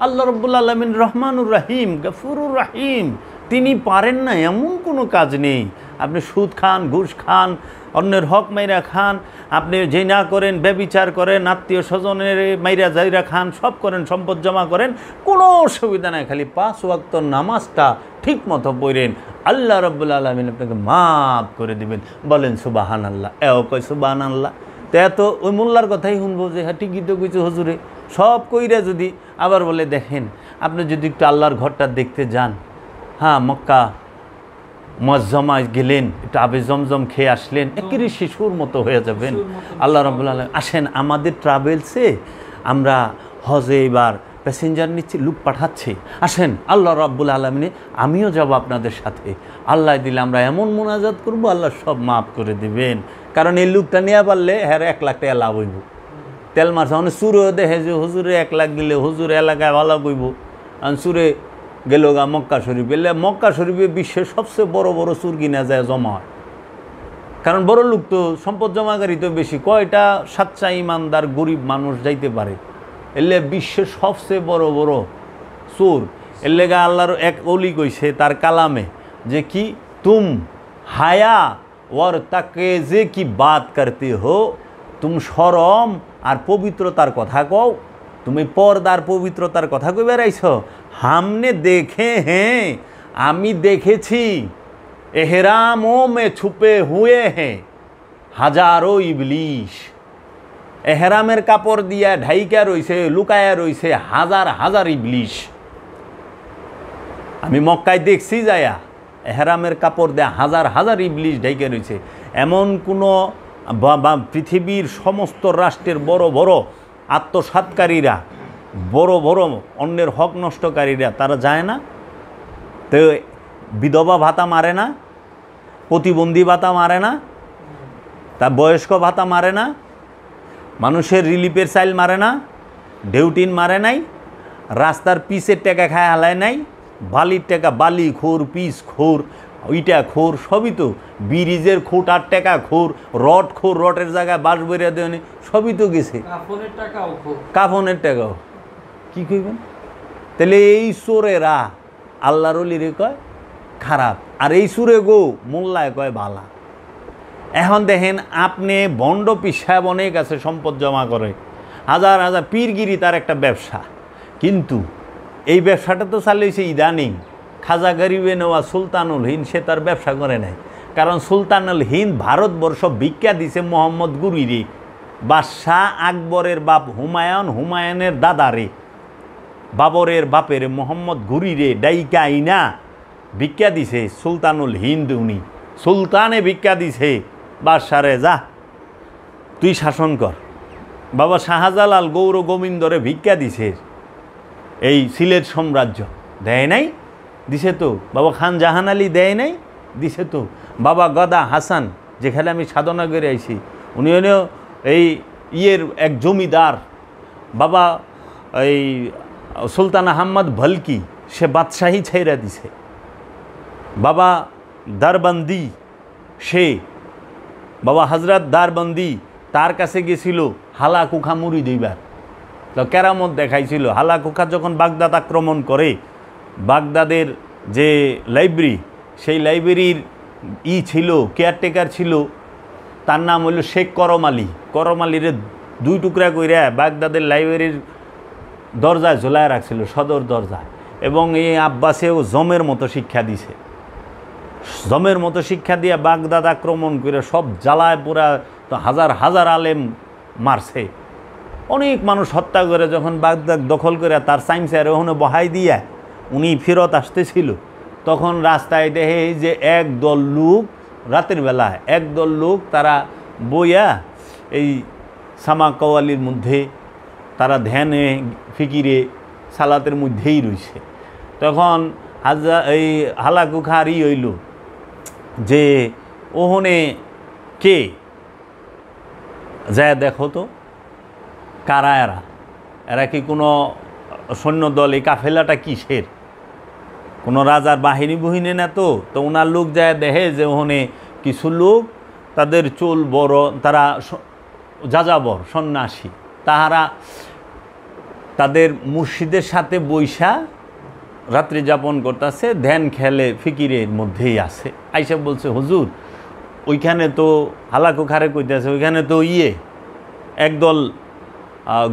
আল্লাহ রাব্বুল আলামিন রহমানুর রহিম, গফুরুর রহিম, তিনি পারেন না এমন কোনো কাজ নেই। আপনি সুদ খান, ঘুষ খান, অন্যের হক মাইরা খান, আপনি জিনা করেন, ব্যভিচার করেন, আত্মীয় স্বজনের মাইরা জাইরা খান, সব করেন, সম্পদ জমা করেন, কোনো অসুবিধা নাই। খালি 5 ওয়াক্ত নামাজটা ঠিক মতো পড়েন, আল্লাহ রাব্বুল আলামিন আপনাকে মাফ করে দিবেন। বলেন সুবহানাল্লাহ। এও কয় সুবহানাল্লাহ। তো এত ওই মোল্লার কথাই শুনবো যে হ্যাঁ ঠিকই তো কিছু হুজুরে সব কইরা যদি আবার বলে দেখেন আপনি যদি একটু আল্লাহর ঘরটা দেখতে যান, হ্যাঁ মক্কা মুআজ্জামায় গেলেন, একটু আবে জমজম খেয়ে আসলেন, একেবারে শিশুর মতো হয়ে যাবেন। আল্লাহ রাব্বুল আলামিন আসেন আমাদের ট্রাভেলসে আমরা হজে এবার প্যাসেঞ্জার নিচ্ছি, লোক পাঠাচ্ছি, আসেন আল্লাহ রাব্বুল আলামিনে আমিও যাব আপনাদের সাথে। আল্লাহ দিলে আমরা এমন মোনাজাত করব, আল্লাহ সব মাফ করে দিবেন। কারণ এই লোকটা নিয়ে পারলে হ্যাঁ 1 লাখ টাকা লাভ হইব। তেল মারছে মানে সুরে দেখে যে হুজুরে 1 লাখ দিলে হুজুর এলাকায় ভালো হইব। আর সুরে গেল গা মক্কা শরীফ, এলে মক্কা শরীফে বিশ্বের সবচেয়ে বড় বড় চুর কিনা যায় জমা হয়। কারণ বড় লোক তো, সম্পদ জমাকারী তো বেশি, কয়টা সাচ্চা ইমানদার গরিব মানুষ যাইতে পারে। এলে বিশ্বের সবচেয়ে বড় বড় চোর। এর লেগা আল্লাহর এক অলি কইছে তার কালামে যে কি তুম হায়া ওর তাকে যে কি বাত করতে হো, তুম শরম আর পবিত্রতার কথা কও, তুমি পর্দার পবিত্রতার কথা কই বেড়াইছ। হামনে দেখে হ্যাঁ, আমি দেখেছি এহরামোं में छुपे हुए हैं হাজারো ইবলিশ। এহরামের কাপড় দিয়া ঢাইকা রইছে, লুকায়া রইছে হাজার হাজার ইবলিশ। আমি মক্কায় দেখছি যায়া এহরামের কাপড় দেয়া হাজার হাজার ইবলিশ ঢাইকা রইছে। এমন কোনো পৃথিবীর সমস্ত রাষ্ট্রের বড় বড় আত্মসাৎকারীরা, বড় বড় অন্যের হক নষ্টকারীরা তারা যায় না? তো বিধবা ভাতা মারে না, প্রতিবন্ধী ভাতা মারে না, তা বয়স্ক ভাতা মারে না, মানুষের রিলিফের চাইল মারে না, ডেউটিন মারে নাই, রাস্তার পিসের টাকা খায় হালায় নাই, বালির টাকা বালি খোর, পিস খোর, ওইটা খোর, সবই তো ব্রিজের খোটার টাকা খোর, রড খোর, রডের জায়গায় বাঁশ বেরিয়ে দেয়নি, সবই তো গেছে। কাফনের টাকাও কি কইবেন? তাহলে এই চোরেরা আল্লাহর ওলিরে কয় খারাপ, আর এই সুরে গো মোল্লায় কয় বালা। এখন দেখেন আপনি বন্ড পিসাব অনেক আছে, সম্পদ জমা করে হাজার হাজার, পীরগিরি তার একটা ব্যবসা, কিন্তু এই ব্যবসাটা তো চালিয়েছে ইদানিং। খাজা গরিবে নেওয়া সুলতানুল হিন্দ সে তার ব্যবসা করে নাই, কারণ সুলতানুল হিন্দ ভারতবর্ষ ভিক্ষা দিছে মোহাম্মদ গুরিরে, বাদশাহ আকবরের বাপ হুমায়ুন, হুমায়ুনের দাদারে, বাবরের বাপের মোহাম্মদ গুরিরে ডাইকা আইনা ভিক্ষা দিছে সুলতানুল হিন্দ। উনি সুলতানে ভিক্ষা দিছে বাদশারে, যা তুই শাসন কর। বাবা শাহজালাল গৌর গোবিন্দরে ভিক্ষা দিছে এই সিলেট সাম্রাজ্য, দেয় নাই? দিছে তো। বাবা খান জাহান আলী দেয় নাই? দিছে তো। বাবা গদা হাসান, যেখানে আমি সাধনা করে আইছি, উনি হলেও এই ইয়ের এক জমিদার। বাবা এই সুলতান আহমদ ভলকি, সে বাদশাহী ছেড়ে দিছে। বাবা দারবন্দি, সে বাবা হজরত দারবন্দি তার কাছে গেছিল হালাকুখা মুড়ি দিবার, তো কেরামত দেখাইছিল। হালাকুখা যখন বাগদাদ আক্রমণ করে, বাগদাদের যে লাইব্রেরি, সেই লাইব্রেরির ছিল, কেয়ারটেকার ছিল, তার নাম হইল শেখ করম আলী। করম আলীরে 2 টুকরা কইরা বাগদাদের লাইব্রেরির দরজায় ঝোলায় রাখছিল, সদর দরজায়। এবং এই আব্বাসেও জমের মতো শিক্ষা দিছে, জমের মতো শিক্ষা দিয়ে বাগদাদ আক্রমণ করে সব জ্বালায় পুরা, তো হাজার হাজার আলেম মারছে, অনেক মানুষ হত্যা করে। যখন বাগদাদ দখল করে তার সাইন্সের ওখানে বহাই দিয়া উনি ফেরত আসতেছিল, তখন রাস্তায় দেখে যে একদল লোক, রাতের বেলায় একদল লোক তারা বইয়া এই সামা কওয়ালির মধ্যে, তারা ধ্যানে ফিকিরে সালাতের মধ্যেই রয়েছে। তখন এই হালাকুখারি হইল যে ওহনে কে যায় দেখো তো কারা এরা, এরা কি কোনো সৈন্যদল? এই কাফেলাটা কিসের? কোনো রাজার বাহিনী বহিনী না তো। তো ওনার লোক যায় দেখে যে ওখানে কিছু লোক, তাদের চুল বড়, তারা যাযাবর সন্ন্যাসী, তাহারা তাদের মুর্শিদের সাথে বৈশা রাত্রি যাপন করতেছে, ধ্যান খেলে ফিকিরের মধ্যেই আছে। আইসা বলছে, হুজুর ওইখানে তো হালাকু খারে কইতেছে, ওইখানে তো একদল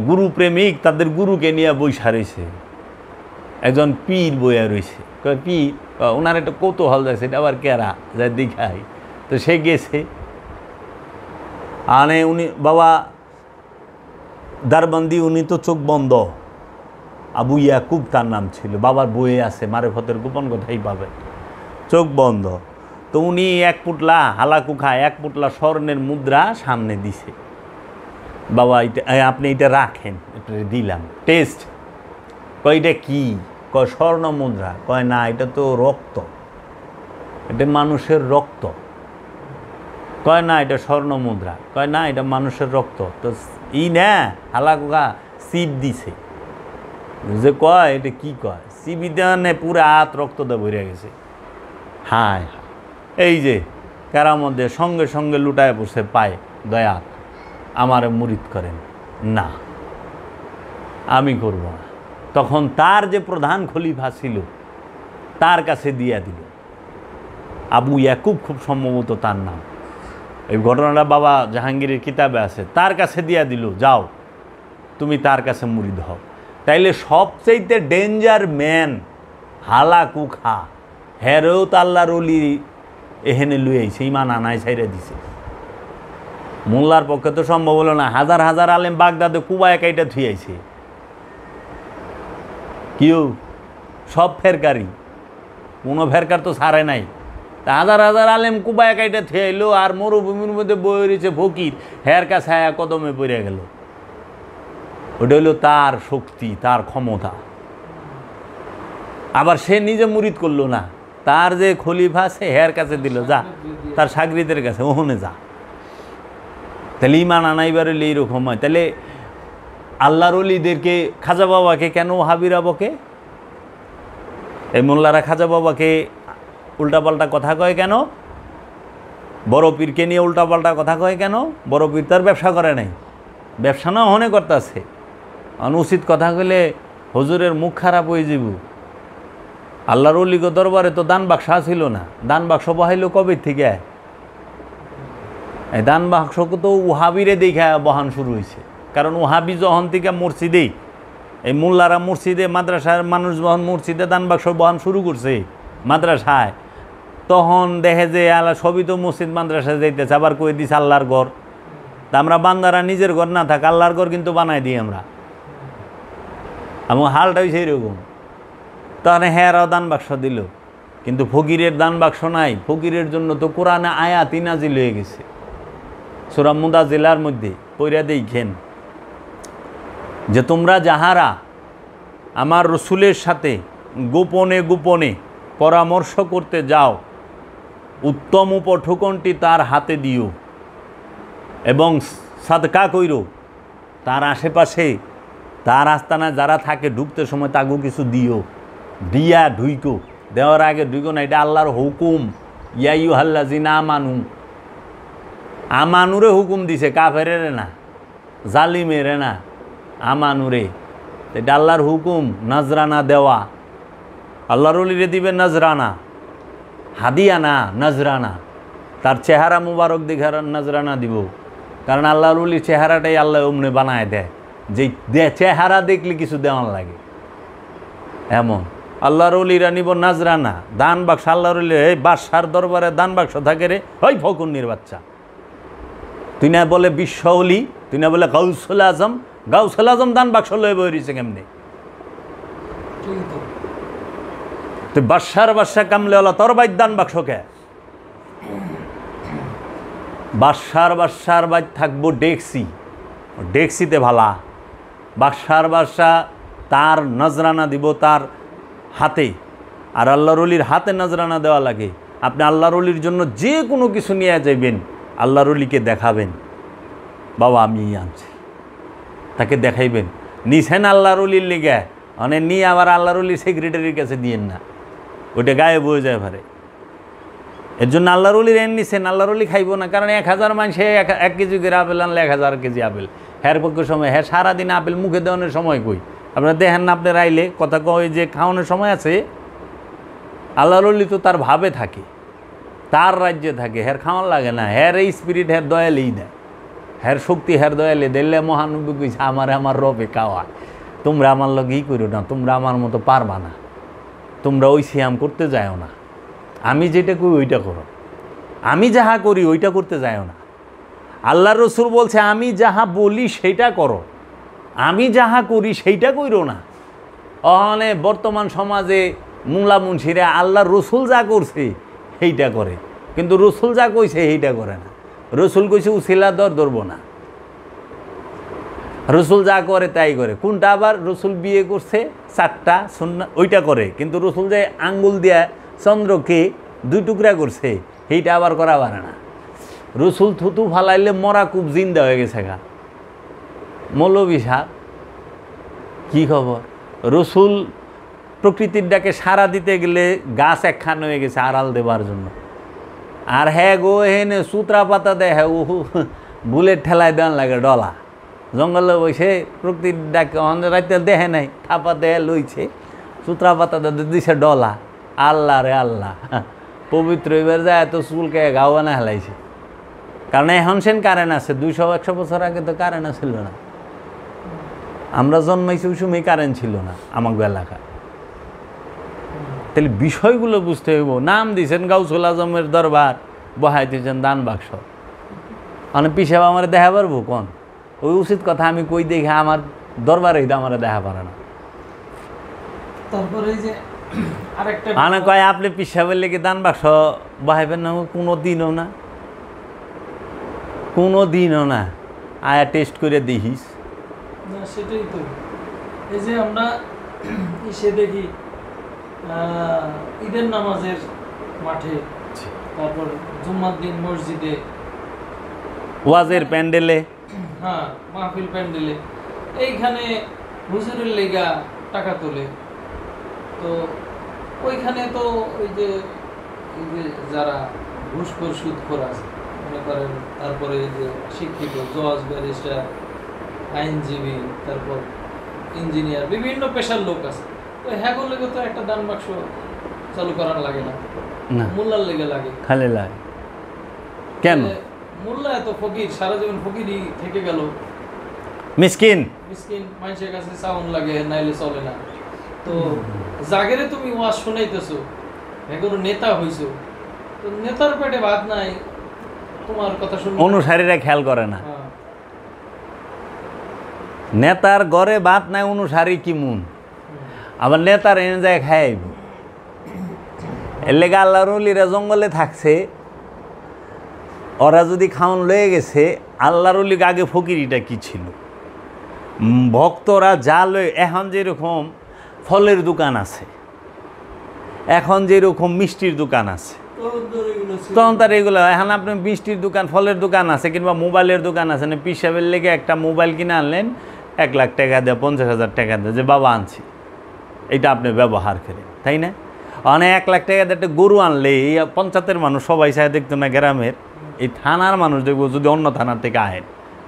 গুরু প্রেমিক তাদের গুরুকে নিয়ে বৈশা রয়েছে, একজন পীর বইয়া রয়েছে। কয় পীর? ওনার একটা কৌতূহল যাচ্ছে, এটা আবার কেরা যা দেখাই। তো সে গেছে, আনে উনি বাবা দারবন্দি, উনি তো চোখ বন্ধ, আবু ইয়াকুব তার নাম ছিল, বাবার বইয়ে আছে, মারেফতের গোপন কথাই পাবেন, চোখ বন্ধ। তো উনি এক পুটলা হালাকু খায়, এক পুটলা স্বর্ণের মুদ্রা সামনে দিছে, বাবা এটা আপনি এটা রাখেন, এটা দিলাম, টেস্ট। কয় এটা কি? কয় স্বর্ণ মুদ্রা। কয় না, এটা তো রক্ত, এটা মানুষের রক্ত। কয় না, এটা স্বর্ণ মুদ্রা। কয় না, এটা মানুষের রক্ত। তো না হালাকু খা সিপ দিছে, যে কয় এটা কি কয়, সিবি দেওয়ানে পুরো হাত রক্ত দিয়ে ভরে গেছে। হায় এই যে কারার মধ্যে সঙ্গে সঙ্গে লুটায় বসে পায়, দয়া আমারে মুরিদ করেন না, আমি করব না। তখন তার যে প্রধান খলিফা ছিল তার কাছে দিয়া দিল, আবু ইয়াকুব খুব সম্ভবত তার নাম, এই ঘটনাটা বাবা জাহাঙ্গীরের কিতাবে আছে। তার কাছে দিয়া দিল, যাও তুমি তার কাছে মুরিদ হও। তাইলে সবচাইতে ডেঞ্জার ম্যান হালাকু খা, হেরেও তো আল্লাহর ওলি এহেনে লুই আইছে, ইমান আনায় ছাইরা দিছে। মোল্লার পক্ষে তো সম্ভব হলো না, হাজার হাজার আলেম বাগদাদে কুবায় কাইটা থুইয়াইছে, কেউ সব ফেরকারি, কোনো ফেরকার তো ছাড়ে নাই। তা হাজার হাজার আলেম কুবায় কাইটা থুয়াইলো, আর মরুভূমির মধ্যে বয়ে রয়েছে ফকির, হের কাছে কদমে পড়ে গেল। ওটা হলো তার শক্তি, তার ক্ষমতা। আবার সে নিজে মুরিদ করলো না, তার যে খলিফা সে হের কাছে দিল, যা তার সাগরিদের কাছে, ওখানে যা। তাহলে ইমান আনাইবার হলে এইরকম হয়। তাহলে আল্লাহর ওলিদেরকে, খাজা বাবাকে কেন ওহাবিরা বকে? এই মোল্লারা খাজা বাবাকে উল্টাপাল্টা কথা কয় কেন? বড় পীরকে নিয়ে উল্টাপাল্টা কথা কয় কেন? বড় পীর তার ব্যবসা করে নাই, ব্যবসা না হনে করতেছে। অনুচিত কথা কইলে হুজুরের মুখ খারাপ হয়ে যাব। আল্লাহর ওলিগ দরবারে তো দান বাক্স ছিল না, দান বাক্স বহাইল কবে থেকে? এই দান বাক্সকে তো ওহাবিরে দেখা বহান শুরু হয়েছে। কারণ ওহাবি যখন থেকে মসজিদেই, এই মোল্লারা মসজিদে, মাদ্রাসার মানুষ যখন মসজিদে দান বাক্স বহান শুরু করছে মাদ্রাসায়, তখন দেখে যে আল্লাহ সবই তো মসজিদ মাদ্রাসায় যাইতেছে, আবার কয়ে দিছে আল্লাহর ঘর। তা আমরা বান্দারা নিজের ঘর না থাক, আল্লাহর ঘর কিন্তু বানাই দিই আমরা। আমার হালটা হয়েছে এরকম। তখন হেরাও দান বাক্স দিল, কিন্তু ফকিরের দান বাক্স নাই। ফকিরের জন্য তো কোরআনে আয়াতই নাজিল হয়ে গেছে, সূরা মুদাজ্জিলার মধ্যে পইরা দেখেন যে তোমরা যাহারা আমার রসুলের সাথে গোপনে গোপনে পরামর্শ করতে যাও, উত্তম উপঠোকনটি তার হাতে দিও এবং সাদকা কইরো। তার আশেপাশে, তার আস্তানায় যারা থাকে ঢুকতে সময় তাগো কিছু দিও, দিয়া ঢুইকো। দেওয়ার আগে ঢুইকো না, এটা আল্লাহর হুকুম। ইয়াইয়ুহাল্লাযিনা আমানু, আমানুরে হুকুম দিছে, কাফেরের না, জালিমের না, আমানুরে। এটা আল্লাহর হুকুম, নজরানা দেওয়া। আল্লাহর ওলিরে দিবে নজরানা, হাদিয়া না, নজরানা। তার চেহারা মুবারক দেখে নজরানা দিব, কারণ আল্লাহর ওলির চেহারাটাই আল্লাহ অমনে বানায় দেয়, যে চেহারা দেখলে কিছু দেওয়ার লাগে এমন। আল্লাহর ওলিরা নিব নজরানা, দান বাক্স। আল্লাহর ওলি, এই বাদশার দরবারে দান বাক্স থাকে রে, ওই ফকুন্নির বাচ্চা। তুই না বলে বিশ্ব ওলি, তুই না বলে গাউসুল আজম। গাউসুল আজম দান বাক্স লয়ে বই রয়েছে কেমনি? তুই বাদশার বাদশা কামলেওয়ালা, তোর বাইর দান বাক্স কে? বাদশার বাদশার বাইর থাকবো ডেক্সি, ডেক্সিতে ভালা। বাদশার বাদশা তার নজরানা দিব তার হাতে, আর আল্লাহর ওলির হাতে নজরানা দেওয়া লাগে। আপনি আল্লাহর ওলির জন্য যে কোনো কিছু নিয়ে যাইবেন, আল্লাহর ওলিকে দেখাবেন, বাবা আমি আনছি, তাকে দেখাইবেন। নিছেন আল্লাহর ওলির লেগে, মানে নিয়ে আবার আল্লাহর ওলির সেক্রেটারির কাছে দিয়েন না, ওইটা গায়ে বয়ে যায় ভারে। এর জন্য আল্লাহর ওলির এন নিছেন, আল্লাহর ওলি খাইব না। কারণ 1000 মানুষ 1 কেজি করে আপেল আনলে 1000 কেজি আপেল, হ্যার পক্ষে সময়, হ্যাঁ সারাদিন আপেল মুখে দেওয়ানোর সময় কই, আপনারা দেখেন না, আপনার আইলে কথা কয় যে খাওয়ানোর সময় আছে, আল্লাহর ওলি তো তার ভাবে থাকে, তার রাজ্যে থাকে, হ্যার খাওয়ান লাগে না, হ্যার এই স্পিরিট হ্যার দয়ালেই দেয়, হ্যার শক্তি হ্যার দয়ালে দিলে মহানবী কইছে আমার রবে খাওয়ায়, তোমরা আমার লগেই করো না, তোমরা আমার মতো পারবা না, তোমরা ওই সিয়াম করতে যাও না, আমি যেটা করি ওইটা করো, আমি যাহা করি ওইটা করতে যাও না। আল্লাহর রসুল বলছে আমি যাহা বলি সেইটা করো, আমি যাহা করি সেইটা কইরো না। অহনে বর্তমান সমাজে মুলা মুন্সিরা আল্লাহর রসুল যা করছে সেইটা করে, কিন্তু রসুল যা কইছে সেইটা করে না। রসুল কইছে উছিলা ধরবো না, রসুল যা করে তাই করে। কোনটা আবার রসুল বিয়ে করছে 4টা সুন্নাত ওইটা করে, কিন্তু রসুল যে আঙ্গুল দিয়া চন্দ্রকে 2 টুকরা করছে সেইটা আবার করা পারে না। রসুল থুতু ফালাইলে মরা খুব জিন্দা হয়ে গেছে গা। মৌলবী সাহেব কী খবর? রসুল প্রকৃতির ডাকে সাড়া দিতে গেলে গাছ একখান হয়ে গেছে আড়াল দেবার জন্য, আর হ্যাঁ গো হেনে সুতরা পাতা দেয়, হ্যাঁ ও বুলেট ঠেলায় দেওয়ান লাগে ডলা, জঙ্গলে বসে প্রকৃতির ডাকে রাইতে দেখে নাই, থাপা দেয় লইছে, সুতরা পাতা দিছে ডলা। আল্লাহ রে আল্লাহ, পবিত্র এবার যায় এত চুলকে গাও বানা হেলাইছে। কারণ এখন সেন কারেন্ট আছে, 200-100 বছর আগে তো কারেন্ট ছিল না, আমরা জন্মাইছি ওই সময় কারেন্ট ছিল না আমাকে এলাকা। তাহলে বিষয়গুলো বুঝতে হইব। নাম দিয়েছেন গাউসুল আজমের দরবার, বহাই দিয়েছেন দান বাক্স, মানে পিসাব আমার দেখা পারবো কোন? ওই উচিত কথা আমি কই দেখে আমার দরবারে আমার দেখা পারে না। তারপরে যে আরেকটা মানে কয় আপনি পিসাবের লেগে দান বাক্স বহাইবেন না? কোনো দিনও না, কোনো দিনও না। আয়া টেস্ট করে দেখিস না, সেটাই তো। এই যে আমরা এসে দেখি ঈদের নামাজের মাঠে, তারপর জুম্মার দিন মসজিদে, ওয়াজের প্যান্ডেলে, হ্যাঁ মাহফিল প্যান্ডেলে, এইখানে হুজুরের লেগা টাকা তোলে। তো ওইখানে তো ওই যে যারা ঘুষখোর সুদখোর আছে মনে করেন, তারপরে এই যে শিক্ষিত জজ, ব্যারিস্টার, আইনজীবী, তারপর ইঞ্জিনিয়ার, বিভিন্ন পেশার লোক আছে। তো হ্যাগোর লেগে তো একটা দান বাক্স চালু করার লাগে না, মোল্লার লেগে লাগে। খালি লাগে কেন? মোল্লা এত ফকির, সারা জীবন ফকিরই থেকে গেল, মিসকিন মিসকিন, মানুষের কাছে চাউন লাগে, নাইলে চলে না। তো জাগেরে তুমি ওয়াজ শুনাইতেছো, হ্যাগোর নেতা হইছো, তো নেতার পেটে ভাত নাই, তোমার কথা শুনে অনুসারীরা খেয়াল করে না। নেতার ঘরে ভাত নাই, অনুসারী কি মুন, আবার নেতার এনে যায় খাইব। এর লেগে আল্লাহর ওলিরা জঙ্গলে থাকছে, ওরা যদি খাওয়ান লয়ে গেছে, আল্লাহর ওলির আগে ফকিরিটা কি ছিল, ভক্তরা যা লয়ে। এখন যেরকম ফলের দোকান আছে, এখন যেরকম মিষ্টির দোকান আছে, তখন তার এগুলো। এখন আপনি মিষ্টির দোকান, ফলের দোকান আছে, কিংবা মোবাইলের দোকান আছে না, পিসাবের লেগে একটা মোবাইল কিনে আনলেন 1 লাখ টাকা দেয়, 50,000 টাকা দেয়, যে বাবা আনছি এটা আপনি ব্যবহার করেন, তাই না? অনেক 1 লাখ টাকা দিয়ে একটা গরু আনলে এই পঞ্চায়েতের মানুষ সবাই চায় দেখতো না, গ্রামের এই থানার মানুষ দেখবো, যদি অন্য থানার থেকে আহেন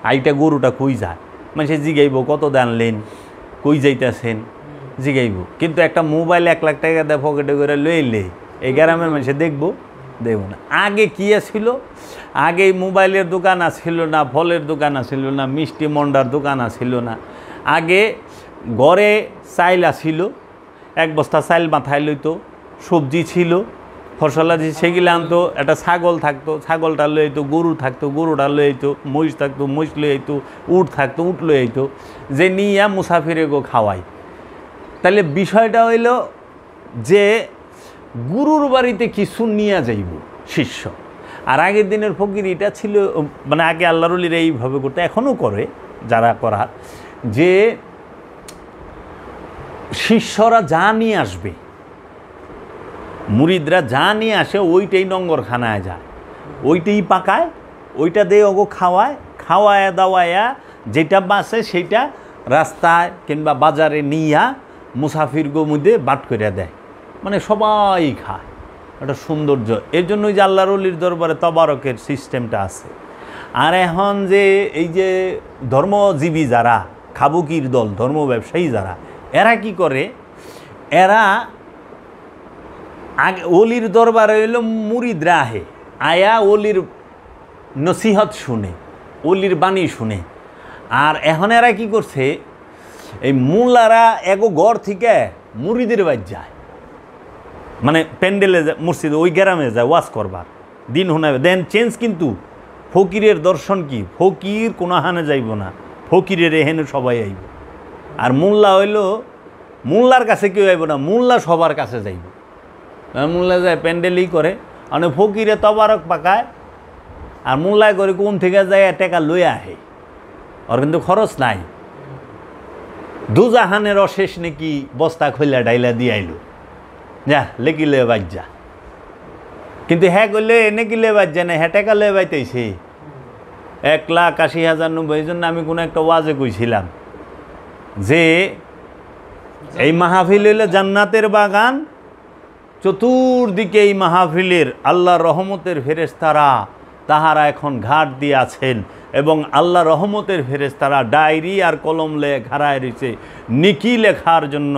আইটা গরুটা কই যায়, মানে সে জিগাইব কত আনলেন, কই যাইতেছেন জিগাইব। কিন্তু একটা মোবাইল 1 লাখ টাকা দেয় পকেটে করে লইলে এই গ্রামের মানুষে দেখবো না। আগে কি ছিল? আগে মোবাইলের দোকান ছিল না, ফলের দোকান ছিল না, মিষ্টি মন্ডার দোকান ছিল না। আগে ঘরে চাইল ছিল, 1 বস্তা চাইল মাথায় লইতো, সবজি ছিল, ফসলাদি সেগুলো আনতো, একটা ছাগল থাকতো, ছাগলটা লই আইতো, গরু থাকতো, গরুটা লই আইতো, মহিষ থাকতো, মহিষ লই আইতো, উট থাকতো, উট লই আইতো, যে নিয়া মুসাফিরে গো খাওয়াই। তাহলে বিষয়টা হইল যে গুরুর বাড়িতে কিছু নিয়ে যাইব শিষ্য। আর আগের দিনের ফকিরিটা ছিল, মানে আগে আল্লাহর ওলিরা এইভাবে করতে, এখনও করে যারা করার, যে শিষ্যরা যা নিয়ে আসবে, মুরিদরা যা নিয়ে আসে, ওইটাই নঙ্গরখানায় যায়, ওইটাই পাকায়, ওইটা দিয়ে ওগো খাওয়ায় দাওয়ায়া যেটা বাঁচে সেইটা রাস্তায় কিংবা বাজারে নিয়া মুসাফিরগো মধ্যে বাট করে দেয়, মানে সবাই খায়। একটা সৌন্দর্য। এর জন্যই যে আল্লাহর ওলির দরবারে তবারকের সিস্টেমটা আছে। আর এখন যে এই যে ধর্মজীবী যারা, খাবুকির দল, ধর্ম ব্যবসায়ী যারা, এরা কি করে, এরা আগে অলির দরবারে হইলো মুরিদরা আহে, আয়া অলির নসিহত শুনে, অলির বাণী শুনে। আর এখন এরা কি করছে, এই মোল্লারা এগো ঘর থেকে মুরিদের বাড়ি যায়, মানে প্যান্ডেলে যায়, মসজিদে ওই গ্রামে যায় ওয়াজ করবার, দিন শোনাবে। দেন চেঞ্জ, কিন্তু ফকিরের দর্শন কি, ফকির কোনো হানে যাইব না, ফকিরের এহেনে সবাই আইব। আর মোল্লা হইল, মোল্লার কাছে কেউ আইব না, মোল্লা সবার কাছে যাইব। মোল্লা যায় প্যান্ডেলই করে, মানে ফকিরে তবারক পাকায়, আর মোল্লায় করে কোন থেকে যায় টাকা লইয়া আহে, ওর কিন্তু খরচ নাই। দুজাহানের অশেষ নাকি বস্তা খোলা ডাইলা দিয়ে আইলো, যা লেকিলে বাজ যা। কিন্তু হ্যাঁ করলে এনে কিলে বাজ যায় না, হ্যাঁ টাকা লয়ে বাইতেছে 1,80,90,000। এই জন্য আমি কোনো একটা ওয়াজে কইছিলাম যে এই মাহফিল হইলে জান্নাতের বাগান, চতুর্দিকে এই মাহফিলের আল্লাহর রহমতের ফেরেশতারা তাহারা এখন ঘাট দিয়ে আছেন, এবং আল্লাহ রহমতের ফেরেশতারা ডায়েরি আর কলম লেখা খাড়ায় রয়েছে নিকি লেখার জন্য।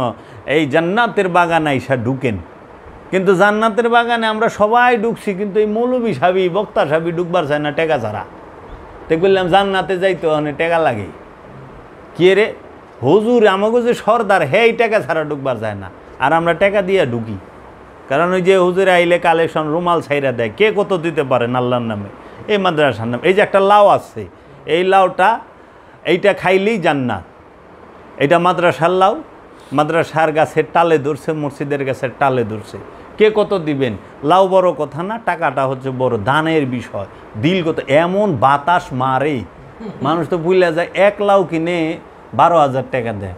এই জান্নাতের বাগানে আইসা ঢুকেন। কিন্তু জান্নাতের বাগানে আমরা সবাই ঢুকছি, কিন্তু এই মৌলবী সাবি বক্তা সাবি ঢুকবার চায় না টেকা ছাড়া। তো বললাম জান্নাতে যাইতে অনেক টেকা লাগে। কে রে হুজুর, আমাকে যে সর্দার, হে এই টাকা ছাড়া ঢুকবার যায় না, আর আমরা টাকা দিয়ে ঢুকি। কারণ ওই যে হুজুরে আইলে কালেকশন রুমাল ছাইরা দেয়, কে কত দিতে পারেন আল্লাহর নামে, এই মাদ্রাসার নামে। এই যে একটা লাউ আছে, এই লাউটা এইটা খাইলেই জান্নাত, এটা মাদ্রাসার লাউ, মাদ্রাসার গাছের টালে ধরছে, মসজিদের গাছের টালে ধরছে, কে কত দিবেন, লাউ বড় কথা না, টাকাটা হচ্ছে বড়, দানের বিষয়, দিল কত। এমন বাতাস মারে, মানুষ তো ভুলে যায়। এক লাউ কিনে 12,000 টাকা দেয়,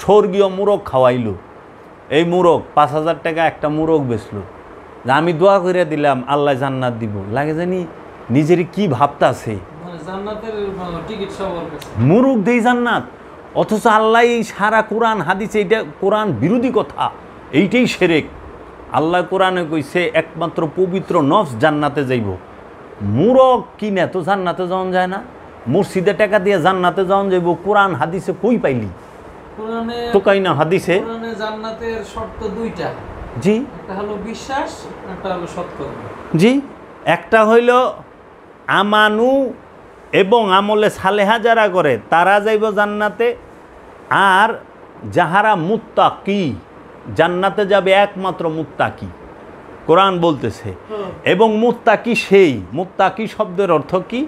স্বর্গীয় মুরগ খাওয়াইলো, এই মুরগ 5,000 টাকা একটা মুরগ বেচলো। আমি দোয়া করে দিলাম আল্লাহ জান্নাত দিব, লাগে জানি নিজের কি ভাবতাছে, মুরগ দেই জান্নাত, অথচ আল্লাহ এই সারা কোরআন হাদিসে, এইটা কোরআন বিরোধী কথা, এইটাই শিরক। আল্লাহ কোরআনে কইছে একমাত্র পবিত্র নফস জান্নাতে যাইব, মুরগ কিনে তো জান্নাতে যাওয়া যায় না, মসজিদে টাকা দিয়ে জান্নাতে যাওয়া যাইব, কোরআন হাদিসে কই পাইলি? তো কাই না হাদিসে জান্নাতের শর্ত দুইটা, জি, একটা হলো বিশ্বাস, একটা হলো সৎকর্ম। জি, একটা হইল আমানু এবং আমলে সালেহা যারা করে তারা যাইব জান্নাতে, আর যাহারা মুত্তাকি, জান্নাতে যাবে একমাত্র মুত্তাকি, কোরআন বলতেছে। এবং মুত্তাকি সেই, মুত্তাকি শব্দের অর্থ কি?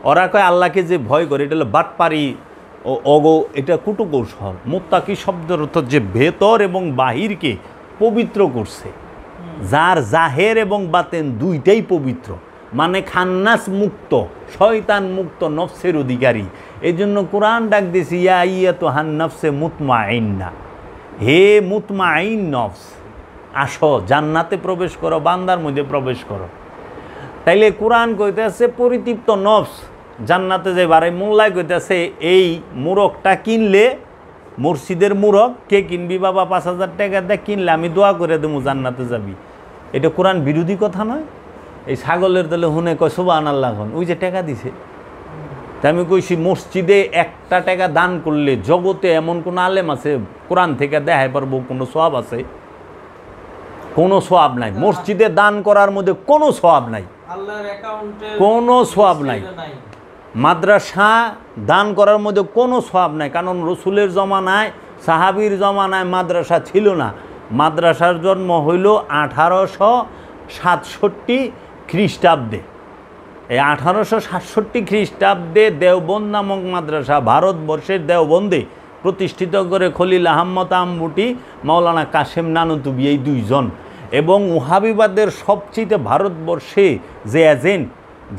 ওরা কয় আল্লাহকে যে ভয় করে, এটা হলো বাটপারি ও অগো, এটা কুটুকৌশল। মুত্তাকি শব্দের অর্থ যে ভেতর এবং বাহিরকে পবিত্র করছে, যার জাহের এবং বাতেন দুইটাই পবিত্র, মানে খান্নাস মুক্ত, শয়তান মুক্ত, নফসের অধিকারী। এই জন্য কোরআন ডাক দিয়েছে ইয়া আইয়াতুহান নফসে মুতমাইন্না, হে মুতমাইন নফস, আসো জান্নাতে প্রবেশ করো, বান্দার মধ্যে প্রবেশ করো। তাইলে কোরআন কইতেছে পরিতৃপ্ত নফস জান্নাতে যাইবার। এই মোল্লায় কইতেছে এই মুরগটা কিনলে, মসজিদের মুরগ কে কিনবি বাবা, 5,000 টাকা দিয়ে কিনলে আমি দোয়া করে দেবো জান্নাতে যাবি। এটা কোরআন বিরোধী কথা নয়। এই ছাগলের দলে হুনে কয় সুবহানাল্লাহ, ওই যে টাকা দিছে। তাই আমি কইছি মসজিদে 1 টাকা দান করলে জগতে এমন কোন আলেম আছে কোরআন থেকে দেখাই পারবো কোনো সওয়াব আছে? কোনো সওয়াব নাই। মসজিদে দান করার মধ্যে কোনো সওয়াব নাই, আল্লাহর অ্যাকাউন্টে কোনো সওয়াব নাই। মাদ্রাসা দান করার মধ্যে কোনো সওয়াব নাই, কারণ রসুলের জমানায়, সাহাবীর জমানায় মাদ্রাসা ছিল না। মাদ্রাসার জন্ম হইল 1867 খ্রিস্টাব্দে। এই 1867 খ্রিস্টাব্দে দেওবন্দ নামক মাদ্রাসা ভারতবর্ষের দেওবন্দে প্রতিষ্ঠিত করে খলিল আহমদ আম্বুটি, মাওলানা কাশেম নানুতুবি, এই দুইজন। এবং ওহাবিবাদের সবচেয়ে ভারতবর্ষে যে এজেন্ট,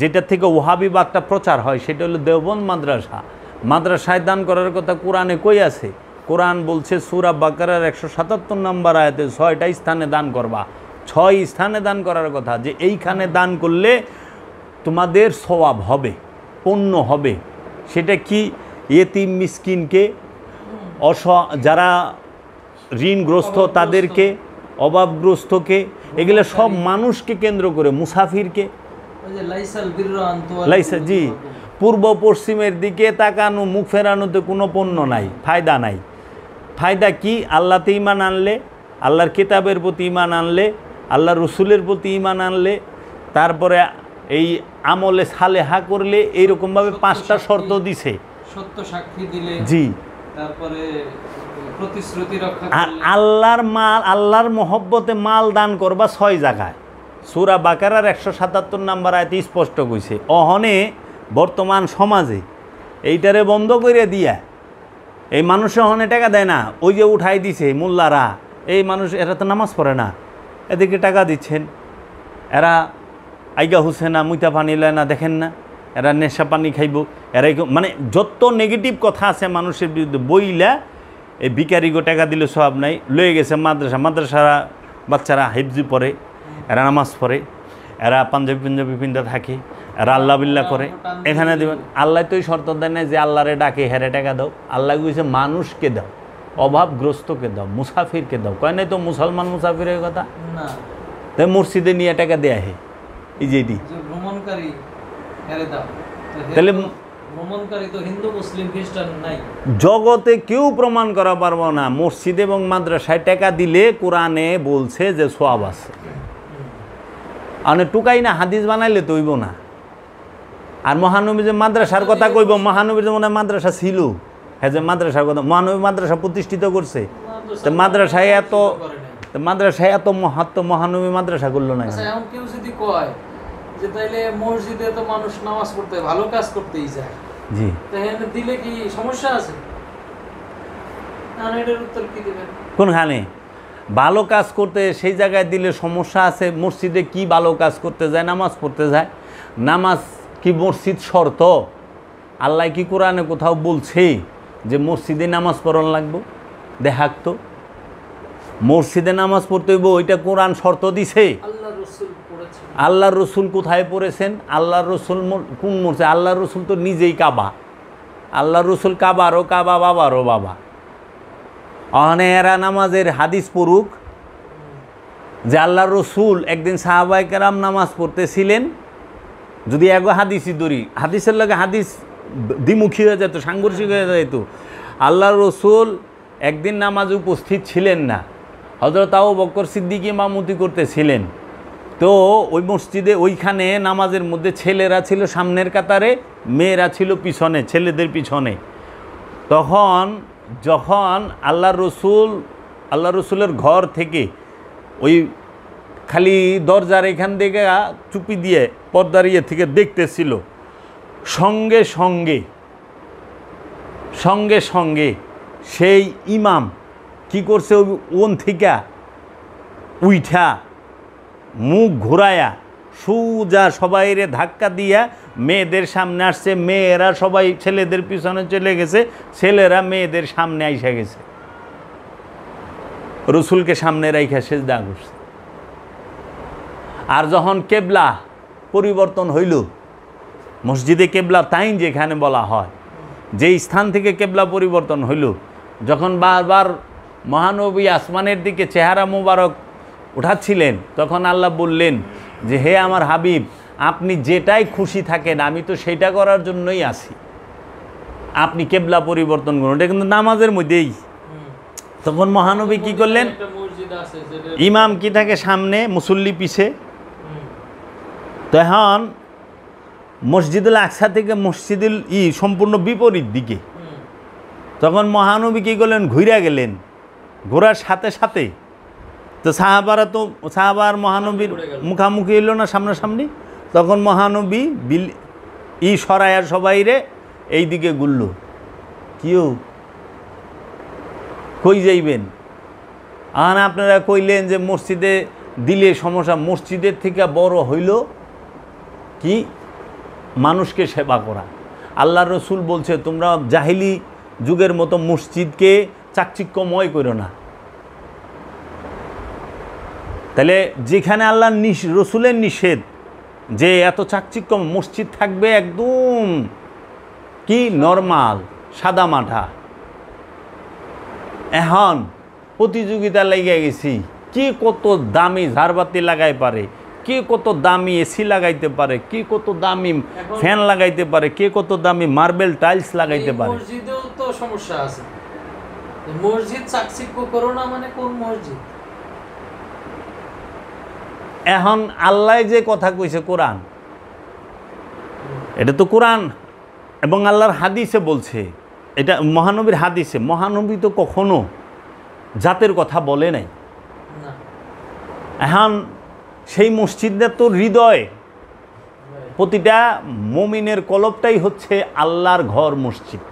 যেটা থেকে ওহাবিবাদটা প্রচার হয়, সেটা হলো দেওবন্দ মাদ্রাসা। মাদ্রাসায় দান করার কথা কোরআনে কই আছে? কোরআন বলছে সূরা বাকারার 177 নম্বর আয়াতে 6টা স্থানে দান করবা, 6 স্থানে দান করার কথা, যে এইখানে দান করলে তোমাদের সওয়াব হবে, পুণ্য হবে। সেটা কি? ইয়েতিম মিসকিনকে, যারা ঋণগ্রস্ত তাদেরকে, অভাবগ্রস্তকে, এগুলো সব মানুষকে কেন্দ্র করে, মুসাফিরকে। লাইসা, জি, পূর্ব পশ্চিমের দিকে তাকানো, মুখ ফেরানোতে কোনো পণ্য নাই, ফায়দা নাই। ফায়দা কি? আল্লাহতে ঈমান আনলে, আল্লাহর কিতাবের প্রতি ঈমান আনলে, আল্লাহর রসুলের প্রতি ঈমান আনলে, তারপরে এই আমলে সালেহা করলে, এইরকমভাবে 5টা শর্ত দিছে। সত্য সাক্ষী দিলে, জি, তারপরে প্রতিশ্রুতি রক্ষা আর করলে, আল্লাহর মাল, আল্লাহর মহব্বতে মাল দান করবা 6 জায়গায়। সূরা বাকারার 177 নম্বর আয়াতে স্পষ্ট কইছে। অহনে বর্তমান সমাজে এইটারে বন্ধ করে দিয়া এই মানুষ অহনে টাকা দেয় না, ওই যে উঠাই দিছে মোল্লারা, এই মানুষ এরা তো নামাজ পড়ে না, এদেরকে টাকা দিচ্ছেন, এরা আইগা হুসে না, মুইতা পানি লয় না, দেখেন না, এরা নেশা পানি খাইব, এরাই মানে যত নেগেটিভ কথা আছে মানুষের বিরুদ্ধে বইলা এই ভিখারিগো টাকা দিলে সব নাই, লয়ে গেছে মাদ্রাসারা বাচ্চারা হিফজি পড়ে, এরা নামাজ পড়ে, এরা পাঞ্জাবি পিন্দা থাকে, এরা আল্লাহ বিল্লাহ করে। এখানে দেবেন আল্লাহ তো শর্ত দেয় না যে আল্লাহরে ডাকে হেরে টাকা দাও, আল্লাহ কইছে মানুষকে দাও, অভাবগ্রস্তকে দাও, মুসাফিরকে দাও। কয় নাই তো মুসলমান মুসাফিরের কথা না, তাই মসজিদে নিয়ে টাকা দেয়া হে, এই যে এটি ভ্রমণকারী হেরে দাও। তাহলে ভ্রমণকারী তো হিন্দু মুসলিম খ্রিস্টান নাই, জগতে কেউ প্রমাণ করা পারবো না মসজিদ এবং মাদ্রাসায় টাকা দিলে কোরআনে বলছে যে সওয়াব আছে। মানে টুকাই না হাদিস বানাইলে তো হইব না। আর মহানবী যে মাদ্রাসার কথা কইব, মহানবীর যে মনে হয় মাদ্রাসা ছিল, হ্যাঁ যে মাদ্রাসার কথা, মহানবী মাদ্রাসা প্রতিষ্ঠিত করছে, তো মাদ্রাসায় এত মহাত্ম, মহানবী মাদ্রাসা করলো না। এখন কেউ যদি কয় যে তাইলে মসজিদে তো মানুষ নামাজ পড়তে ভালো কাজ করতেই যায়, জি, তাহলে দিলে কি সমস্যা আছে? না, এটার উত্তর কি দিবেন? কোনখানে ভালো কাজ করতে সেই জায়গায় দিলে সমস্যা আছে? মসজিদে কি ভালো কাজ করতে যায়? নামাজ পড়তে যায়। নামাজ কি মসজিদ শর্ত? আল্লাহ কি কোরআনে কোথাও বলছে যে মসজিদে নামাজ পড়ন লাগবো? দেখাক তো, মসজিদে নামাজ পড়তে হইব, ওইটা কোরআন শর্ত দিছে? আল্লাহর রসুল কোথায় পড়েছেন? আল্লাহর রসুল কোন মসজিদ? আল্লাহর রসুল তো নিজেই কাবা, আল্লাহর রসুল কাবারও কাবা, বাবারও বাবা। অনে এরা নামাজের হাদিস পড়ুক যে আল্লাহর রসুল একদিন সাহাবায়ে কেরাম নামাজ পড়তেছিলেন, যদি এগো হাদিসই ধরি, হাদিসের লগে হাদিস দ্বিমুখী হয়ে যেত, সাংঘর্ষিক হয়ে যেত। আল্লাহর রসুল একদিন নামাজে উপস্থিত ছিলেন না, হযরত আবু বকর সিদ্দিক ইমামতি করতেছিলেন। তো ওই মসজিদে ওইখানে নামাজের মধ্যে ছেলেরা ছিল সামনের কাতারে, মেয়েরা ছিল পিছনে, ছেলেদের পিছনে। তখন যখন আল্লাহর রসুলের ঘর থেকে ওই খালি দরজার এখান থেকে চুপি দিয়ে পর্দার ইয়ে থেকে দেখতেছিল, সঙ্গে সঙ্গে সেই ইমাম কি করছে, ওন থেকে উইঠা মুখ ঘুরায়া সোজা সবাইরে ধাক্কা দিয়া মেয়েদের সামনে আসছে। মেয়েরা সবাই ছেলেদের পিছনে চলে গেছে, ছেলেরা মেয়েদের সামনে আইসা গেছে, রসুলকে সামনে রাইখা সেজদা করছে। আর যখন কেবলা পরিবর্তন হইল, মসজিদে কেবলা তাইন যেখানে বলা হয়, যেই স্থান থেকে কেবলা পরিবর্তন হইল, যখন বারবার মহানবী আসমানের দিকে চেহারা মুবারক উঠাচ্ছিলেন, তখন আল্লাহ বললেন যে হে আমার হাবিব, আপনি যেটাই খুশি থাকেন আমি তো সেটা করার জন্যই আছি, আপনি কেবলা পরিবর্তন করুন। এটা কিন্তু নামাজের মধ্যেই। তখন মহানবী কি করলেন, ইমাম কি থাকে সামনে, মুসল্লি পিছে। তখন মসজিদুল আকসা থেকে মসজিদুল সম্পূর্ণ বিপরীত দিকে। তখন মহানবী কী করলেন, ঘুরে গেলেন, ঘোরার সাথে সাথে তো সাহাবার মহানবীর মুখামুখি এলো না, সামনাসামনি। তখন মহানবী সরায়ার সবাইরে এই দিকে গুলল, কিও কই যাইবেন? আর আপনারা কইলেন যে মসজিদে দিলে সমস্যা। মসজিদের থেকে বড় হইল কি, মানুষকে সেবা করা। আল্লাহর রসুল বলছে তোমরা জাহিলি যুগের মতো মসজিদকে চাকচিক্যময় করো না। তাহলে যেখানে আল্লাহ রসুলের নিষেধ যে এত চাকচিক্য, মসজিদ থাকবে একদম কি নরমাল সাদা মাঠা। এখন প্রতিযোগিতা লেগে গেছি, কে কত দামি ঝাড়বাতি লাগাই পারে, কে কত দামি এসি লাগাইতে পারে, কে কত দামি ফ্যান লাগাইতে পারে, কে কত দামি মার্বেল টাইলস লাগাইতে পারে। মসজিদেও তো সমস্যা আছে। মসজিদ চাকচিক্য করো না মানে কোন মসজিদ? এখন আল্লাহ যে কথা কইছে কোরআন, এটা তো কোরআন এবং আল্লাহর হাদিসে বলছে, এটা মহানবীর হাদিসে। মহানবী তো কখনো জাতের কথা বলে নাই। না, এখন সেই মসজিদটা তো হৃদয়, প্রতিটা মুমিনের কলবটাই হচ্ছে আল্লাহর ঘর মসজিদ।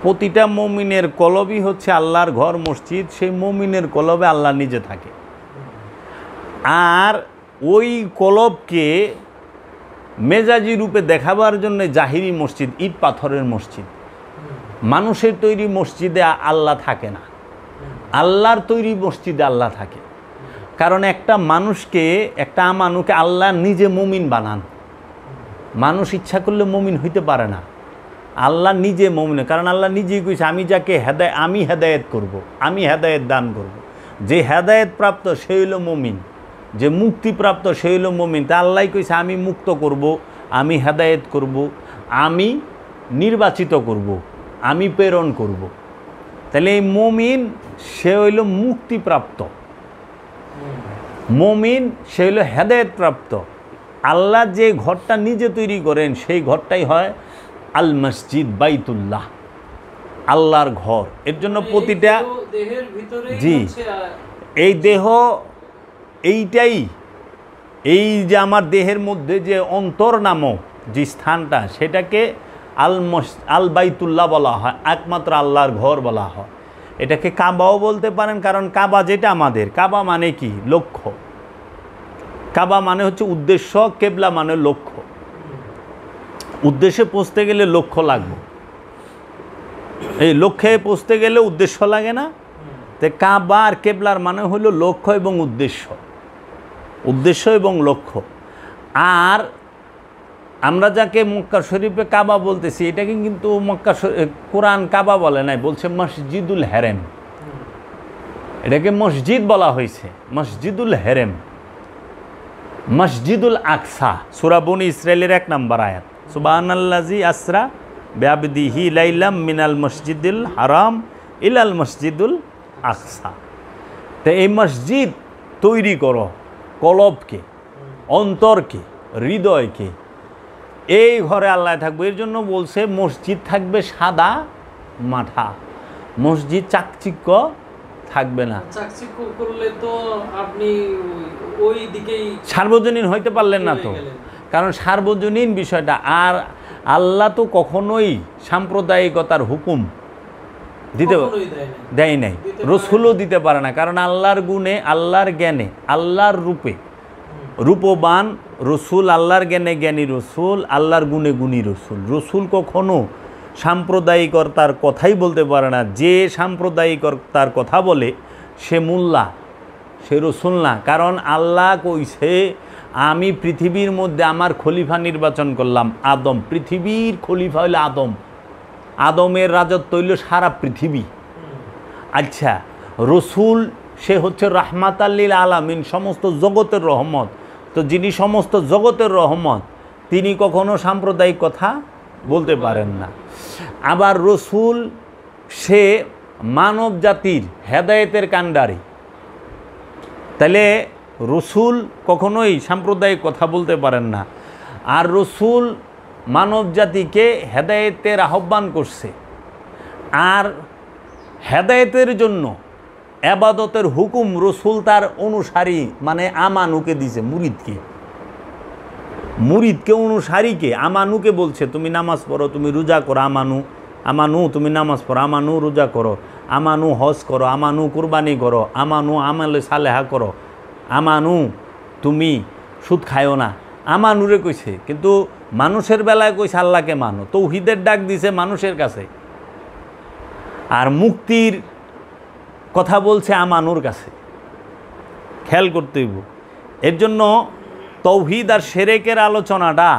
প্রতিটা মুমিনের কলবই হচ্ছে আল্লাহর ঘর মসজিদ। সেই মুমিনের কলবে আল্লাহ নিজে থাকে। আর ওই কলবকে মেজাজি রূপে দেখাবার জন্য জাহিরি মসজিদ, ইট পাথরের মসজিদ, মানুষের তৈরি মসজিদে আল্লাহ থাকে না। আল্লাহর তৈরি মসজিদে আল্লাহ থাকে। কারণ একটা মানুষকে, একটা আমানুকে আল্লাহ নিজে মুমিন বানান। মানুষ ইচ্ছা করলে মুমিন হইতে পারে না, আল্লাহ নিজে মুমিন। কারণ আল্লাহ নিজেই কইছে, আমি যাকে আমি হেদায়েত করব, আমি হেদায়েত দান করব। যে হেদায়েত প্রাপ্ত সে হইল মুমিন, যে মুক্তিপ্রাপ্ত সে হইল মুমিন। তা আল্লাহ কইছে, আমি মুক্ত করব, আমি হেদায়েত করব, আমি নির্বাচিত করব, আমি প্রেরণ করব। তাহলে এই মুমিন সে হইল মুক্তিপ্রাপ্ত, মুমিন সে হইল হেদায়েত প্রাপ্ত। আল্লাহ যে ঘরটা নিজে তৈরি করেন সেই ঘরটাই হয় আল মসজিদ বাইতুল্লাহ, আল্লাহর ঘর। এর জন্য প্রতিটা দেহের ভিতরেই জি, এই দেহ এইটাই, এই যে আমার দেহের মধ্যে যে অন্তর নামক যে স্থানটা, সেটাকে আল বাইতুল্লাহ বলা হয়, একমাত্র আল্লাহর ঘর বলা হয়। এটাকে কাবাও বলতে পারেন, কারণ কাবা যেটা আমাদের, কাবা মানে কি? লক্ষ্য। কাবা মানে হচ্ছে উদ্দেশ্য, কেবলা মানে লক্ষ্য। উদ্দেশ্যে পৌঁছতে গেলে লক্ষ্য লাগবে, এই লক্ষ্যে পৌঁছতে গেলে উদ্দেশ্য লাগে না? তো কাবা আর কেবলার মানে হলো লক্ষ্য এবং উদ্দেশ্য, উদ্দেশ্য এবং লক্ষ্য। আর আমরা যাকে মক্কা শরীফে কাবা বলতেছি, এটাকে কিন্তু কোরআন কাবা বলে নাই, বলছে মসজিদুল হেরেম। এটাকে মসজিদ বলা হয়েছে, মসজিদুল হেরেম, মসজিদুল আকসা। সূরা বনী ইসরাইলের 1 নম্বর আয়াত, সুবহানাল্লাযী আসরা বিআবদিহি লাইলাম মিনাল মসজিদুল হারাম ইলাল মসজিদুল আকসা। তো এই মসজিদ তৈরি করো কলবকে, অন্তরকে, হৃদয়কে। এই ঘরে আল্লাহ থাকবে। এর জন্য বলছে মসজিদ থাকবে সাদা মাঠা, মসজিদ চাকচিক্য থাকবে না। চাকচিক্য করলে তো আপনি ওই দিকেই সার্বজনীন হইতে পারলেন না তো, কারণ সার্বজনীন বিষয়টা। আর আল্লাহ তো কখনোই সাম্প্রদায়িকতার হুকুম দিতে দেয় নাই, রসুলও দিতে পারে না। কারণ আল্লাহর গুণে, আল্লাহর জ্ঞানে, আল্লাহর রূপে রূপবান রসুল, আল্লাহর জ্ঞানে জ্ঞানী রসুল, আল্লাহর গুণে গুণী রসুল। রসুল কখনো সাম্প্রদায়িকতার কথাই বলতে পারে না। যে সাম্প্রদায়িকতার কথা বলে সে মোল্লা, সে রসুল না। কারণ আল্লাহ কইছে, আমি পৃথিবীর মধ্যে আমার খলিফা নির্বাচন করলাম আদম। পৃথিবীর খলিফা হইল আদম, আদমের রাজত্ব হইল সারা পৃথিবী। আচ্ছা, রসুল সে হচ্ছে রাহমাতাল লিল আলামিন, সমস্ত জগতের রহমত। তো যিনি সমস্ত জগতের রহমত, তিনি কখনো সাম্প্রদায়িক কথা বলতে পারেন না। আবার রসুল সে মানব জাতির হেদায়েতের কাণ্ডারি। তাহলে রসুল কখনোই সাম্প্রদায়িক কথা বলতে পারেন না। আর রসুল মানব জাতিকে হেদায়েতের আহ্বান করছে। আর হেদায়েতের জন্য এবাদতের হুকুম রসুল তার অনুসারী মানে আমানুকে দিছে, মুরিদকে, মুরিদকে, অনুসারীকে, আমানুকে বলছে তুমি নামাজ পড়ো, তুমি রোজা করো, আমানু, আমানু তুমি নামাজ পড়ো, আমানু রোজা করো, আমানু হজ করো, আমানু কুরবানি করো, আমানু আমালে সালেহা করো, আমানু তুমি সুদ খায়ও না। আমানুরে কইছে, কিন্তু মানুষের বেলায় কইছে আল্লাহকে মানো। তৌহিদের ডাক দিছে মানুষের কাছে, আর মুক্তির কথা বলছে আমানুর কাছে। খেয়াল করতে হইব। এর জন্য তৌহিদ আর শিরকের আলোচনাটা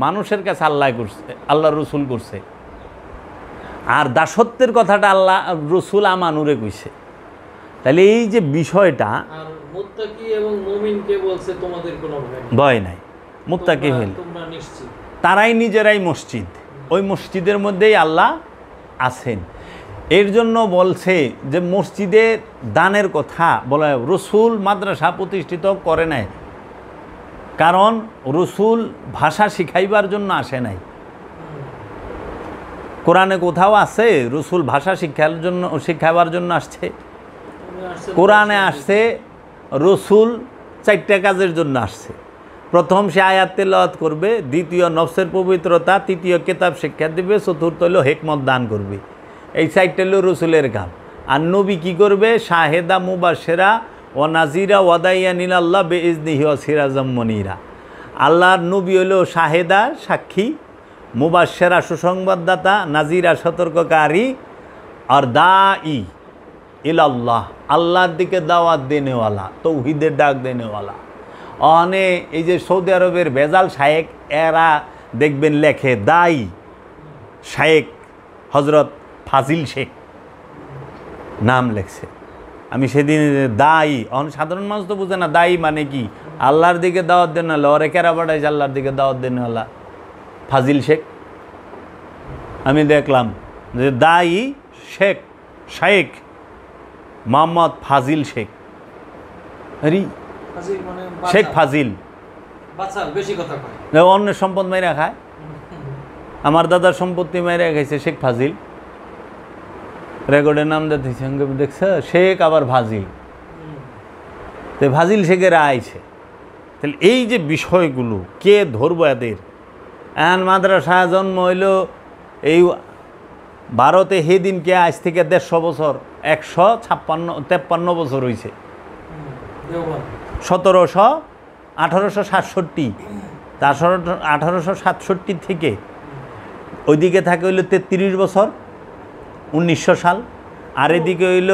মানুষের কাছে আল্লাহ করছে, আল্লাহ রসুল করছে। আর দাসত্বের কথাটা আল্লাহ রসুল আমানুরে কইছে। তাহলে এই যে বিষয়টা, আর মুত্তাকি এবং মুমিনকে বলছে তোমাদের কোনো ভয় নাই, মুত্তাকি হইল তোমরা নিশ্চিত, তারাই নিজেরাই মসজিদ। ওই মসজিদের মধ্যেই আল্লাহ আছেন। এর জন্য বলছে যে মসজিদে দানের কথা বলা, রসুল মাদ্রাসা প্রতিষ্ঠিত করে নাই, কারণ রসুল ভাষা শিখাইবার জন্য আসে নাই। কোরআনে কোথাও আছে রসুল ভাষা শিখাবার জন্য আসছে? কোরআনে আসছে রসুল 4টা কাজের জন্য আসছে। প্রথম সে আয়াত তেলাওয়াত করবে, দ্বিতীয় নফসের পবিত্রতা, তৃতীয় কিতাব শিক্ষা দিবে, চতুর্থ হলো হিকমত দান করবে। এই 4টা হলো রসুলের কাম। আর নবী কি করবে? শাহেদা মুবাশশিরা ও নাজিরা ওয়াদাইয়া নিলাল্লাহ বিইজনিহি ওয়া সিরাজাম মুনীরা। আল্লাহর নবী হলো শাহেদা সাক্ষী, মুবাশশিরা সুসংবাদদাতা, নাজিরা সতর্ককারী, আর দাঈ ইলাল্লাহ আল্লাহর দিকে দাওয়াত দেনেওয়ালা, তৌহিদের ডাক দেনেওয়ালা। এই যে সৌদি আরবের ভেজাল শায়েক এরা দেখবেন লেখে দায়ী শায়েক হজরত ফাজিল শেখ নাম লেখছে। আমি সেদিন দায়ী, সাধারণ মানুষ তো বুঝে না দায়ী মানে কি। আল্লাহর দিকে দাওয়াত দেন আল্লাহ, ওরে কেরা বাড়াইছে আল্লাহর দিকে দাওয়াত দেন আল্লাহ, ফাজিল শেখ। আমি দেখলাম যে দায়ী শেখ শায়েক মোহাম্মদ ফাজিল শেখ, শেখ ফাজিল অন্যের সম্পদ মাইরা খায়। আমার দাদার সম্পত্তি মাইরা খাইছে শেখ ফাজিল, রেকর্ডের নাম দেখছ শেখ আবার ফাজিল। তো ফাজিল শেখের আইছে। তাহলে এই যে বিষয়গুলো কে ধরবো এদের? এখন মাদ্রাসা জন্ম হইল এই ভারতে সেদিনকে আজ থেকে 150 বছর, 153 বছর হয়েছে। 1867, 1867 থেকে ওইদিকে থাকে হইল 33 বছর, 1900 সাল, আর এদিকে হইল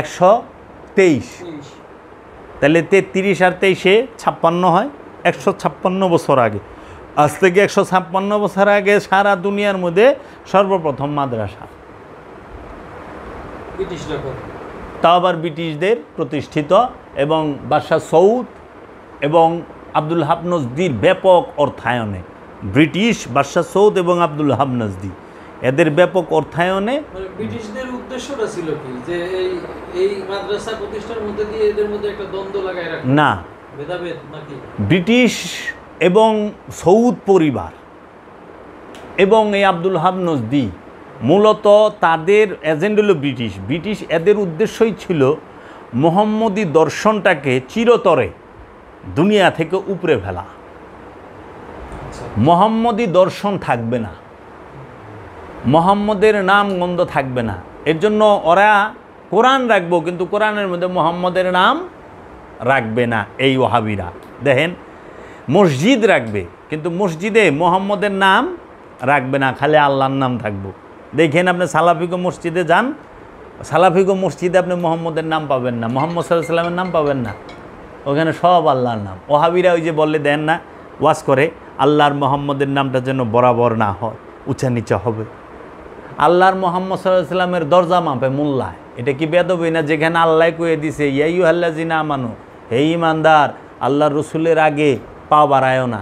123। তাহলে 33 আর 23 56 হয়, 156 বছর আগে। আজ থেকে 156 বছর আগে সারা দুনিয়ার মধ্যে সর্বপ্রথম মাদ্রাসা, তাও আবার ব্রিটিশদের প্রতিষ্ঠিত, এবং বাদশাহ সৌদ এবং আব্দুল হাব নজদির ব্যাপক অর্থায়নে। ব্রিটিশ বাদশাহ সৌদ এবং আব্দুল হাব নজদি এদের ব্যাপক অর্থায়নে। ব্রিটিশদের উদ্দেশ্যটা ছিল কি যে এই মাদ্রাসা প্রতিষ্ঠার মধ্যে দিয়ে এদের মধ্যে একটা দ্বন্দ্ব লাগায় রাখা? না, ভেদাভেদ নাকি? ব্রিটিশ এবং সৌদ পরিবার এবং এই আব্দুল হাব নজদি মূলত তাদের এজেন্ট হলো ব্রিটিশ। এদের উদ্দেশ্যই ছিল মোহাম্মদী দর্শনটাকে চিরতরে দুনিয়া থেকে উপরে ফেলা। মোহাম্মদী দর্শন থাকবে না, মোহাম্মদের নাম গন্ধ থাকবে না। এর জন্য ওরা কোরআন রাখবো, কিন্তু কোরআনের মধ্যে মোহাম্মদের নাম রাখবে না। এই ওহাবিরা দেখেন মসজিদ রাখবে, কিন্তু মসজিদে মোহাম্মদের নাম রাখবে না, খালি আল্লাহর নাম থাকবো। দেখেন আপনি সালাফিগো মসজিদে যান, সালাফিগো মসজিদে আপনি মোহাম্মদের নাম পাবেন না, মোহাম্মদ সাল্লাল্লাহু আলাইহি ওয়াসাল্লামের নাম পাবেন না, ওখানে সব আল্লাহর নাম। ওহাবিরা ওই যে বললে দেন না, ওয়াজ করে আল্লাহর মোহাম্মদের নামটা যেন বরাবর না হয়, উঁচা নিচা হবে। আল্লাহর মোহাম্মদ সাল্লাল্লাহু আলাইহি ওয়াসাল্লামের দরজা মাপে মোল্লায়, এটা কি বেদবি না? যেখানে আল্লাহ কয়ে দিছে ইয়া আইয়ুহাল্লাযিনা আমানু, হে ঈমানদার আল্লাহর রসুলের আগে পা বাড়ায়ও না,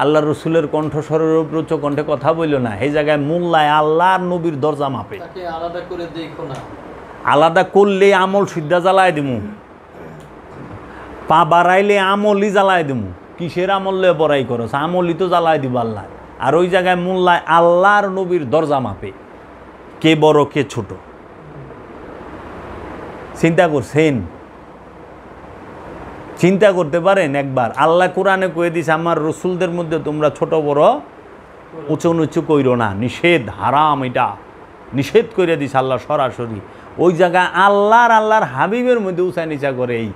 আল্লাহর রসুলের কণ্ঠস্বরের উপর উচ্চ কণ্ঠে কথা বইল না। এই জায়গায় মোল্লায় আল্লাহর নবীর দরজা মাপে। আলাদা করে দেখো না, আলাদা করলে আমল সিদ্ধা জ্বালায় দিমু, পা বাড়াইলে আমলই জ্বালায় দিমু। কিসের আমল বড়াই করছ? আমলই তো জ্বালায় দিব আল্লাহ। আর ওই জায়গায় মোল্লায় আল্লাহর নবীর দরজা মাপে, কে বড় কে ছোট। চিন্তা করছেন? চিন্তা করতে পারেন একবার? আল্লাহ কোরআনে কয়ে দিছে আমার রসুলদের মধ্যে তোমরা ছোট বড় উঁচু নিচু কইরো না, নিষেধ, হারাম, এটা নিষেধ করে দিছে আল্লাহ সরাসরি। ওই জায়গায় আল্লাহর হাবিবের মধ্যে উঁচা নিচা করে এই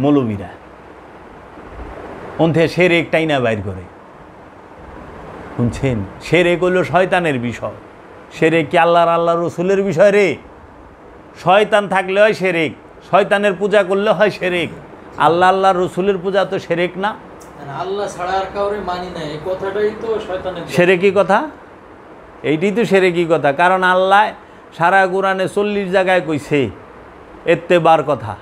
মৌলবীরা, অন্থে সেরেক টাইনা বাইর করে। শুনছেন? সেরেক হইল শয়তানের বিষয়। সেরেক কি আল্লাহ রসুলের বিষয় রে? শয়তান থাকলে হয় সেরেক, শয়তানের পূজা করলে হয় সেরেক। আল্লাহ রসুলের পূজা তো সেরেক না। আল্লাহ ছাড়া আর কাউরে মানি না, এই কথাটাই তো শয়তানের সেরেকি কথা। এইটাই তো সেরেকি কথা, কারণ আল্লাহ সারা কোরআনে 40 জায়গায় কইছে এত্তেবার কথা।